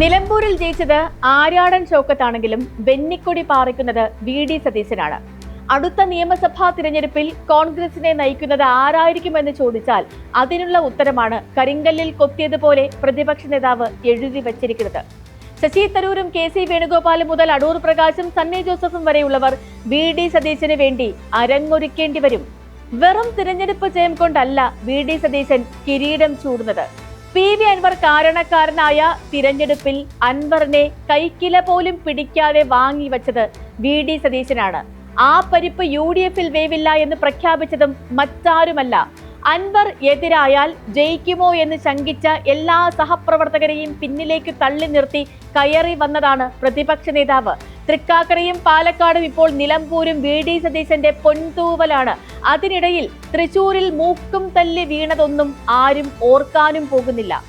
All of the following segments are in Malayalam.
നിലമ്പൂരിൽ ജയിച്ചത് ആര്യാടൻ ഷൗക്കത്താണെങ്കിലും വെന്നിക്കൊടി പാറിക്കുന്നത് വി.ഡി. സതീശനാണ്. അടുത്ത നിയമസഭാ തിരഞ്ഞെടുപ്പിൽ കോൺഗ്രസിനെ നയിക്കുന്നത് ആരായിരിക്കുമെന്ന് ചോദിച്ചാൽ അതിനുള്ള ഉത്തരമാണ് കരിങ്കല്ലിൽ കൊത്തിയതുപോലെ പ്രതിപക്ഷ നേതാവ് എഴുതി വച്ചിരിക്കുന്നത്. ശശി തരൂരും കെ.സി. വേണുഗോപാലും മുതൽ അടൂർ പ്രകാശും സണ്ണി ജോസഫും വരെയുള്ളവർ വി.ഡി. സതീശന് വേണ്ടി അരങ്ങൊരുക്കേണ്ടി വരും. വെറും തിരഞ്ഞെടുപ്പ് ജയം കൊണ്ടല്ല വി.ഡി. സതീശൻ കിരീടം ചൂടുന്നത്. പി.വി. അൻവർ കാരണക്കാരനായ തിരഞ്ഞെടുപ്പിൽ അൻവറിനെ കൈക്കില പോലും പിടിക്കാതെ വാങ്ങിവെച്ചത് വി.ഡി. സതീശനാണ്. ആ പരിപ്പ് യു.ഡി.എഫിൽ വേവില്ല എന്ന് പ്രഖ്യാപിച്ചതും മറ്റാരുമല്ല, അൻവർ എതിരായാൽ ജയിക്കുമോ എന്ന് ശങ്കിച്ച എല്ലാ സഹപ്രവർത്തകരെയും പിന്നിലേക്ക് തള്ളി നിർത്തി കയറി വന്നതാണ് പ്രതിപക്ഷ നേതാവ്. തൃക്കാക്കരയും പാലക്കാടും ഇപ്പോൾ നിലമ്പൂരും വി.ഡി. സതീശന്റെ പൊൻതൂവലാണ്. അതിനിടയിൽ തൃശൂരിൽ മൂക്കും തല്ലി വീണതൊന്നും ആരും ഓർക്കാനും പോകുന്നില്ല.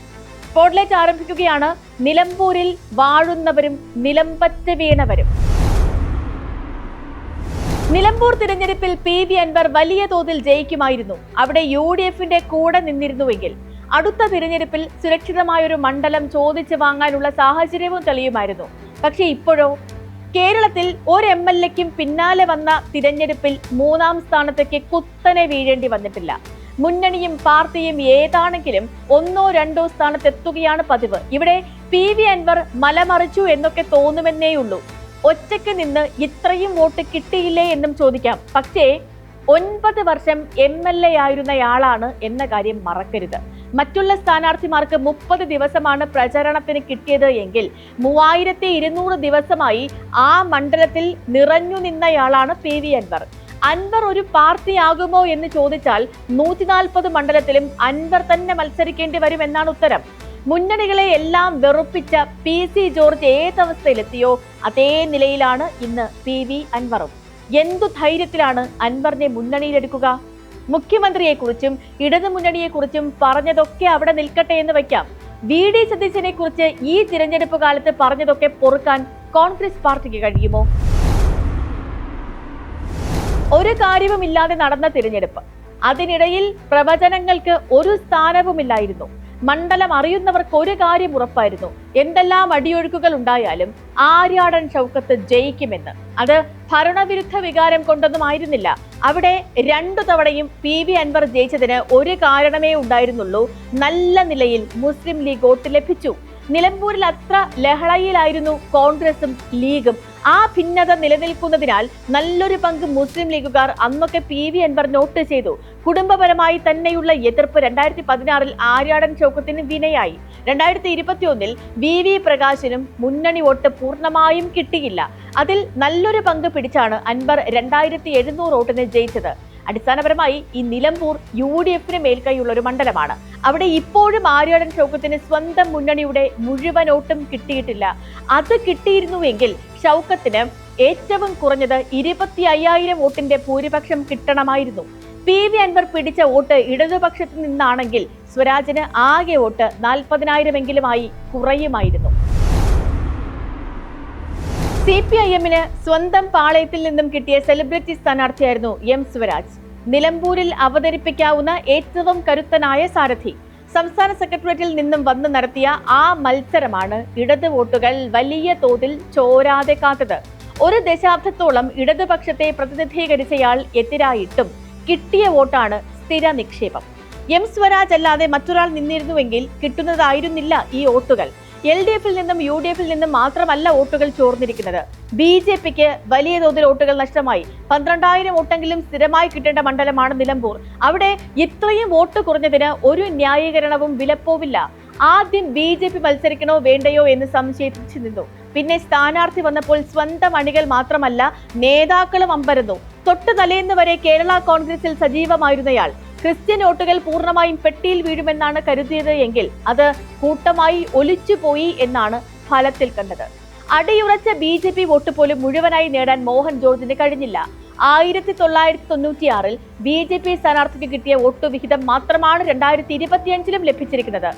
സ്പോട്ട്ലൈറ്റ് ആരംഭിക്കുകയാണ്. നിലമ്പൂരിൽ വാഴുന്നവരും നിലമ്പറ്റ് വീണവരും. നിലമ്പൂർ തിരഞ്ഞെടുപ്പിൽ പി.വി. അൻവർ വലിയ തോതിൽ ജയിക്കുമായിരുന്നു. അവിടെ യു.ഡി.എഫിന്റെ കൂടെ നിന്നിരുന്നുവെങ്കിൽ അടുത്ത തിരഞ്ഞെടുപ്പിൽ സുരക്ഷിതമായൊരു മണ്ഡലം ചോദിച്ചു വാങ്ങാനുള്ള സാഹചര്യവും തെളിയുമായിരുന്നു. പക്ഷെ ഇപ്പോഴോ കേരളത്തിൽ ഒരു എം.എൽ.എക്കും പിന്നാലെ വന്ന തിരഞ്ഞെടുപ്പിൽ മൂന്നാം സ്ഥാനത്തേക്ക് കുത്തനെ വീഴേണ്ടി വന്നിട്ടില്ല. മുന്നണിയും പാർട്ടിയും ഏതാണെങ്കിലും ഒന്നോ രണ്ടോ സ്ഥാനത്തെത്തുകയാണ് പതിവ്. ഇവിടെ പി.വി. അൻവർ മലമറിച്ചു എന്നൊക്കെ തോന്നുമെന്നേയുള്ളൂ. ഒറ്റയ്ക്ക് നിന്ന് ഇത്രയും വോട്ട് കിട്ടിയില്ലേ എന്നും ചോദിക്കാം. പക്ഷേ 9 വർഷം എം.എൽ.എ ആയിരുന്നയാളാണ് എന്ന കാര്യം മറക്കരുത്. മറ്റുള്ള സ്ഥാനാർത്ഥിമാർക്ക് 30 ദിവസമാണ് പ്രചരണത്തിന് കിട്ടിയത് എങ്കിൽ 3200 ദിവസമായി ആ മണ്ഡലത്തിൽ നിറഞ്ഞു നിന്നയാളാണ് പി.വി. അൻവർ. അൻവർ ഒരു പാർട്ടിയാകുമോ എന്ന് ചോദിച്ചാൽ 140 മണ്ഡലത്തിലും അൻവർ തന്നെ മത്സരിക്കേണ്ടി വരുമെന്നാണ് ഉത്തരം. മുന്നണികളെ എല്ലാം വെറുപ്പിച്ച പി.സി. ജോർജ് ഏതവസ്ഥയിലെത്തിയോ അതേ നിലയിലാണ് ഇന്ന് പി.വി. അൻവറും. എന്തു ധൈര്യത്തിലാണ് അൻവറിനെ മുന്നണിയിലെടുക്കുക? മുഖ്യമന്ത്രിയെക്കുറിച്ചും ഇടതുമുന്നണിയെക്കുറിച്ചും പറഞ്ഞതൊക്കെ അവിടെ നിൽക്കട്ടെ എന്ന് വയ്ക്കാം. വി.ഡി. സതീശനെ കുറിച്ച് ഈ തിരഞ്ഞെടുപ്പ് കാലത്ത് പറഞ്ഞതൊക്കെ പൊറുക്കാൻ കോൺഗ്രസ് പാർട്ടിക്ക് കഴിയുമോ? ഒരു കാര്യവുമില്ലാതെ നടന്ന തിരഞ്ഞെടുപ്പ്. അതിനിടയിൽ പ്രവചനങ്ങൾക്ക് ഒരു സ്ഥാനവുമില്ലായിരുന്നു. മണ്ഡലം അറിയുന്നവർക്ക് ഒരു കാര്യം ഉറപ്പായിരുന്നു, എന്തെല്ലാം അടിയൊഴുക്കുകൾ ഉണ്ടായാലും ആര്യാടൻ ഷൗക്കത്ത് ജയിക്കുമെന്ന്. അത് ഭരണവിരുദ്ധ വികാരം കൊണ്ടൊന്നും ആയിരുന്നില്ല. അവിടെ 2 തവണയും പി.വി. അൻവർ ജയിച്ചതിന് ഒരു കാരണമേ ഉണ്ടായിരുന്നുള്ളൂ, നല്ല നിലയിൽ മുസ്ലിം ലീഗ് വോട്ട് ലഭിച്ചു. നിലമ്പൂരിൽ അത്ര ലഹളയിലായിരുന്നു കോൺഗ്രസും ലീഗും. ആ ഭിന്നത നിലനിൽക്കുന്നതിനാൽ നല്ലൊരു പങ്ക് മുസ്ലിം ലീഗുകാർ അന്നൊക്കെ പി.വി. അൻവർ നോട്ട് ചെയ്തു. കുടുംബപരമായി തന്നെയുള്ള എതിർപ്പ് 2016 ആര്യാടൻ ഷൗക്കത്തിന് വിനയായി. 2021 വി.വി. പ്രകാശിനും മുന്നണി വോട്ട് പൂർണ്ണമായും കിട്ടിയില്ല. അതിൽ നല്ലൊരു പങ്ക് പിടിച്ചാണ് അൻവർ 2700 വോട്ടിന് ജയിച്ചത്. അടിസ്ഥാനപരമായി ഈ നിലമ്പൂർ യു.ഡി.എഫിന് മേൽക്കൈയുള്ള ഒരു മണ്ഡലമാണ്. അവിടെ ഇപ്പോഴും ആര്യാടൻ ഷൗക്കത്തിന് സ്വന്തം മുന്നണിയുടെ മുഴുവൻ വോട്ടും കിട്ടിയിട്ടില്ല. അത് കിട്ടിയിരുന്നുവെങ്കിൽ ഷൗക്കത്തിന് ഏറ്റവും കുറഞ്ഞത് 25,000 വോട്ടിന്റെ ഭൂരിപക്ഷം കിട്ടണമായിരുന്നു. പി.വി. അൻവർ പിടിച്ച വോട്ട് ഇടതുപക്ഷത്ത് നിന്നാണെങ്കിൽ സ്വരാജിന് ആകെ വോട്ട് 40,000 കുറയുമായിരുന്നു. CPIM-ന് സ്വന്തം പാളയത്തിൽ നിന്നും കിട്ടിയ സെലിബ്രിറ്റി സ്ഥാനാർത്ഥിയായിരുന്നു എം സ്വരാജ്. നിലമ്പൂരിൽ അവതരിപ്പിക്കാവുന്ന ഏറ്റവും കരുത്തനായ സാരഥി. സംസ്ഥാന സെക്രട്ടേറിയറ്റിൽ നിന്നും വന്ന് നടത്തിയ ആ മത്സരമാണ് ഇടത് വോട്ടുകൾ വലിയ തോതിൽ ചോരാതെ കാത്തത്. ഒരു ദശാബ്ദത്തോളം ഇടതുപക്ഷത്തെ പ്രതിനിധീകരിച്ചയാൾ എതിരായിട്ടും കിട്ടിയ വോട്ടാണ് സ്ഥിര നിക്ഷേപം. എം സ്വരാജ് അല്ലാതെ മറ്റൊരാൾ നിന്നിരുന്നുവെങ്കിൽ കിട്ടുന്നതായിരുന്നില്ല ഈ വോട്ടുകൾ. LDF-ൽ നിന്നും UDF-ൽ നിന്നും മാത്രമല്ല വോട്ടുകൾ ചോർന്നിരിക്കുന്നത്. BJP-ക്ക് വലിയ തോതിൽ വോട്ടുകൾ നഷ്ടമായി. 12,000 വോട്ടെങ്കിലും സ്ഥിരമായി കിട്ടേണ്ട മണ്ഡലമാണ് നിലമ്പൂർ. അവിടെ ഇത്രയും വോട്ട് കുറഞ്ഞതിന് ഒരു ന്യായീകരണവും വിലപ്പോവില്ല. ആദ്യം BJP മത്സരിക്കണോ വേണ്ടയോ എന്ന് സംശയിച്ചു നിന്നു. പിന്നെ സ്ഥാനാർത്ഥി വന്നപ്പോൾ സ്വന്തം അണികൾ മാത്രമല്ല നേതാക്കളും അമ്പരന്നു. തൊട്ടു തലേന്ന് വരെ കേരള കോൺഗ്രസിൽ സജീവമായിരുന്നയാൾ ക്രിസ്ത്യൻ വോട്ടുകൾ പൂർണ്ണമായും പെട്ടിയിൽ വീഴുമെന്നാണ് കരുതിയത് എങ്കിൽ അത് കൂട്ടമായി ഒലിച്ചുപോയി എന്നാണ് ഫലത്തിൽ കണ്ടത്. അടിയുറച്ച BJP വോട്ട് പോലും മുഴുവനായി നേടാൻ മോഹൻ ജോർജിന് കഴിഞ്ഞില്ല. 1996-ൽ BJP സ്ഥാനാർത്ഥിക്ക് കിട്ടിയ വോട്ട് വിഹിതം മാത്രമാണ് 2025-ലും ലഭിച്ചിരിക്കുന്നത്.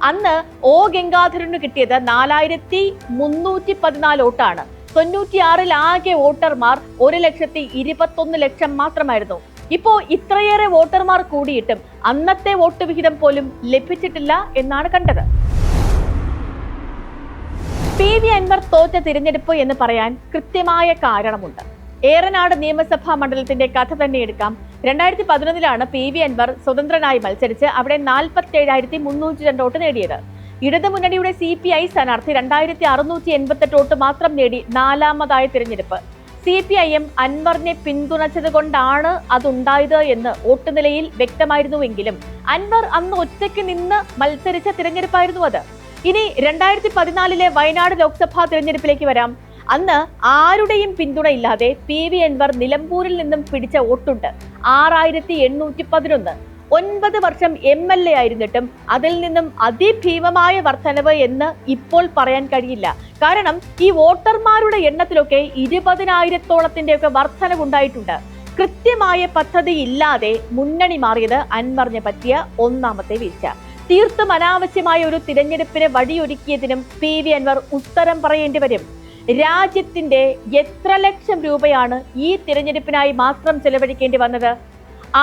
അന്ന് O ഗംഗാധരന് കിട്ടിയത് 4,314 വോട്ടാണ്. 96-ൽ ആകെ വോട്ടർമാർ 1,21,00,000 മാത്രമായിരുന്നു. ഇപ്പോ ഇത്രയേറെ വോട്ടർമാർ കൂടിയിട്ടും അന്നത്തെ വോട്ട് വിഹിതം പോലും ലഭിച്ചിട്ടില്ല എന്നാണ് കണ്ടത്. PV അൻവർ തോറ്റ തിരഞ്ഞെടുപ്പ് എന്ന് പറയാൻ കൃത്യമായ കാരണമുണ്ട്. ഏറനാട് നിയമസഭാ മണ്ഡലത്തിന്റെ കഥ തന്നെ എടുക്കാം. 2011 PV അൻവർ സ്വതന്ത്രനായി മത്സരിച്ച് അവിടെ 47,302 വോട്ട് നേടിയത്. ഇടതുമുന്നണിയുടെ CPI സ്ഥാനാർത്ഥി 2,688 വോട്ട് മാത്രം നേടി നാലാമതായ തിരഞ്ഞെടുപ്പ്. CPIM അൻവറിനെ പിന്തുണച്ചത് കൊണ്ടാണ് അതുണ്ടായത് എന്ന് വോട്ട് നിലയിൽ വ്യക്തമായിരുന്നുവെങ്കിലും അൻവർ അന്ന് ഒറ്റയ്ക്ക് നിന്ന് മത്സരിച്ച തിരഞ്ഞെടുപ്പായിരുന്നു അത്. ഇനി 2014 വയനാട് ലോക്സഭാ തിരഞ്ഞെടുപ്പിലേക്ക് വരാം. അന്ന് ആരുടെയും പിന്തുണയില്ലാതെ PV അൻവർ നിലമ്പൂരിൽ നിന്നും പിടിച്ച വോട്ടുണ്ട് 6,811. 9 വർഷം MLA ആയിരുന്നിട്ടും അതിൽ നിന്നും അതിഭീമമായ വർധനവ് എന്ന് ഇപ്പോൾ പറയാൻ കഴിയില്ല. കാരണം ഈ വോട്ടർമാരുടെ എണ്ണത്തിലൊക്കെ 20,000-ഓളത്തിന്റെയൊക്കെ വർധനവുണ്ടായിട്ടുണ്ട്. കൃത്യമായ പദ്ധതി ഇല്ലാതെ മുന്നണി മാറിയത് അൻവറിനെ പറ്റിയ ഒന്നാമത്തെ വീഴ്ച. തീർത്തും അനാവശ്യമായ ഒരു തിരഞ്ഞെടുപ്പിന് വഴിയൊരുക്കിയതിനും PV അൻവർ ഉത്തരം പറയേണ്ടി വരും. രാജ്യത്തിന്റെ എത്ര ലക്ഷം രൂപയാണ് ഈ തിരഞ്ഞെടുപ്പിനായി മാത്രം ചെലവഴിക്കേണ്ടി വന്നത്?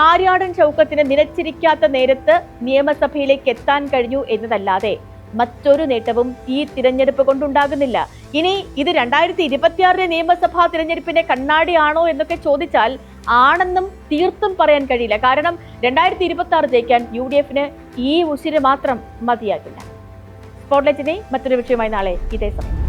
ആര്യാടൻ ഷൗക്കത്തിന് നിലച്ചിരിക്കാത്ത നേരത്ത് നിയമസഭയിലേക്ക് എത്താൻ കഴിഞ്ഞു എന്നതല്ലാതെ മറ്റൊരു നേട്ടവും ഈ തിരഞ്ഞെടുപ്പ് കൊണ്ടുണ്ടാകുന്നില്ല. ഇനി ഇത് 2026 നിയമസഭാ തിരഞ്ഞെടുപ്പിന്റെ കണ്ണാടിയാണോ എന്നൊക്കെ ചോദിച്ചാൽ ആണെന്നും തീർത്തും പറയാൻ കഴിയില്ല. കാരണം 2026 ജയിക്കാൻ UDFന് ഈ ഉശിര് മാത്രം മതിയാകില്ല. സ്പോട്ട്ലൈറ്റിനെ മറ്റൊരു വിഷയമായി നാളെ ഇതേ സമയം.